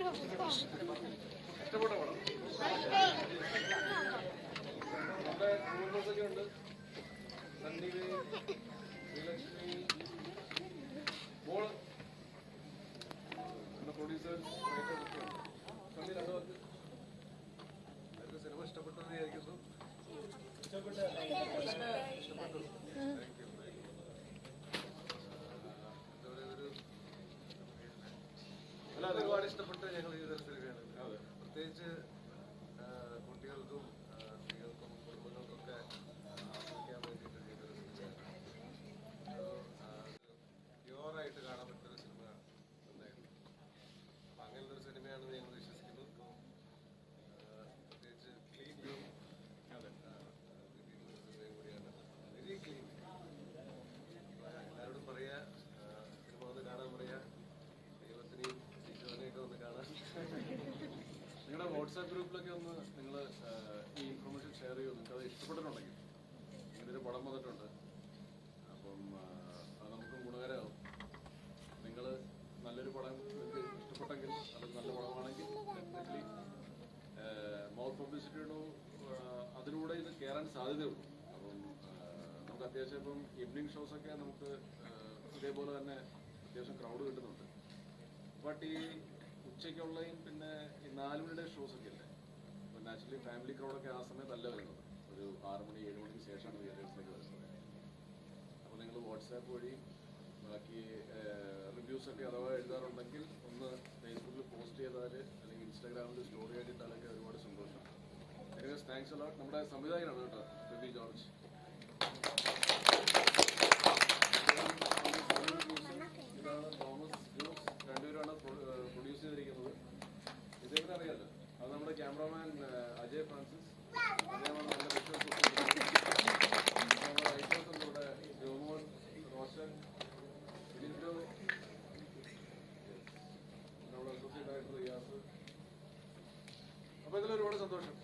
ഇഷ്ടപ്പെട്ട പടം നമ്മുടെ കുടുംബസൊക്കെ ഉണ്ട്. സന്ദീപ്, ശ്രീലക്ഷ്മി, മോള്, നമ്മുടെ പ്രൊഡ്യൂസേഴ്സ്, സന്ദീപ് രണ്ടു പേർക്ക് എല്ലാവർക്കും സിനിമ ഇഷ്ടപ്പെട്ടെന്ന് വിചാരിക്കുന്നു. ഇഷ്ടപ്പെട്ടു. അല്ല, അത് ഒരുപാട് ഇഷ്ടപ്പെട്ട് ഞങ്ങൾ ചെയ്ത സിനിമയാണ്. പ്രത്യേകിച്ച് കുട്ടികൾക്കും സ്ത്രീകൾക്കും കുടുംബങ്ങൾക്കൊക്കെ ആസ്വദിക്കാൻ വേണ്ടിയിട്ട് ചെയ്തൊരു സിനിമയാണ്. പ്യുവറായിട്ട് കാണാൻ പറ്റുന്നൊരു സിനിമ ഉണ്ടായിരുന്നു. അപ്പം അങ്ങനെയുള്ളൊരു സിനിമയാണെന്ന് ഞങ്ങൾ വിശ്വസിക്കുന്നു. പ്രത്യേകിച്ച് ക്ലീൻ സിനിമയും കൂടിയാണ്. Very clean. എല്ലാവരോടും പറയാ, സിനിമ ഒന്ന് കാണാൻ പറയാ, ദൈവത്തിനെയും ഈശോനെയൊക്കെ ഒന്ന് കാണാൻ. നിങ്ങളുടെ വാട്സാപ്പ് ഗ്രൂപ്പിലൊക്കെ ഒന്ന് നിങ്ങൾ ഈ ഇൻഫർമേഷൻ ഷെയർ ചെയ്യും. നിങ്ങൾക്ക് അത് ഇഷ്ടപ്പെട്ടിട്ടുണ്ടെങ്കിൽ ഇങ്ങനൊരു പടം വന്നിട്ടുണ്ട്, അപ്പം അത് നമുക്കും ഗുണകരമാവും. നിങ്ങൾ നല്ലൊരു പടം നിങ്ങൾക്ക് ഇഷ്ടപ്പെട്ടെങ്കിൽ, അത് നല്ല പടമാണെങ്കിൽ ഡെഫിനറ്റ്ലി മൗത്ത് പബ്ലിസിറ്റിയുടെ അതിലൂടെ ഇത് കയറാൻ സാധ്യതയുള്ളൂ. അപ്പം നമുക്ക് അത്യാവശ്യം ഇപ്പം ഈവനിങ് ഷോസൊക്കെ നമുക്ക് ഇതേപോലെ തന്നെ അത്യാവശ്യം ക്രൗഡ് കിട്ടുന്നുണ്ട്. ബട്ട് ഈ ഉച്ചയ്ക്കുള്ളയും പിന്നെ ഈ 4 മണിയുടെ ഷോസൊക്കെ അല്ലേ, അപ്പം നാച്ചുറലി ഫാമിലി ക്രൗഡൊക്കെ ആ സമയത്തല്ല വരുന്നത്. ഒരു 6 മണി 7 മണിക്ക് ശേഷമാണ് തിയേറ്റേഴ്സിലേക്ക് വരുന്നത്. അപ്പോൾ നിങ്ങൾ വാട്സാപ്പ് വഴി ബാക്കി റിവ്യൂസൊക്കെ അഥവാ എഴുതാറുണ്ടെങ്കിൽ ഒന്ന് ഫേസ്ബുക്കിൽ പോസ്റ്റ് ചെയ്താൽ അല്ലെങ്കിൽ ഇൻസ്റ്റാഗ്രാമിൽ സ്റ്റോറി ആയിട്ടിട്ടാലൊക്കെ ഒരുപാട് സന്തോഷം. Anyways thanks a lot. നമ്മുടെ സംവിധായകനാണ് കേട്ടോ, ബേബി ജോർജ്. ഇതാണ് തോമസ് ജോസ്. രണ്ടുപേരാണ് പ്രൊഡ്യൂസ് ചെയ്തിരിക്കുന്നത്. ഇദ്ദേഹത്തിന് അറിയാമല്ലോ, അത് നമ്മുടെ ക്യാമറാമാൻ അജയ് ഫ്രാൻസിസ്. അദ്ദേഹമാണ് നമ്മുടെ വിഷ്വൽസ്. നമ്മുടെ റൈറ്റേഴ്സ് ഉണ്ട് ഇവിടെ, ജോമോൻ, റോഷൻ, ഫിലിറ്റോ, നമ്മുടെ അസോസിയേറ്റ് ഡയറക്ടർ റിയാസ്. അപ്പോൾ ഇതിൽ ഒരുപാട് സന്തോഷം.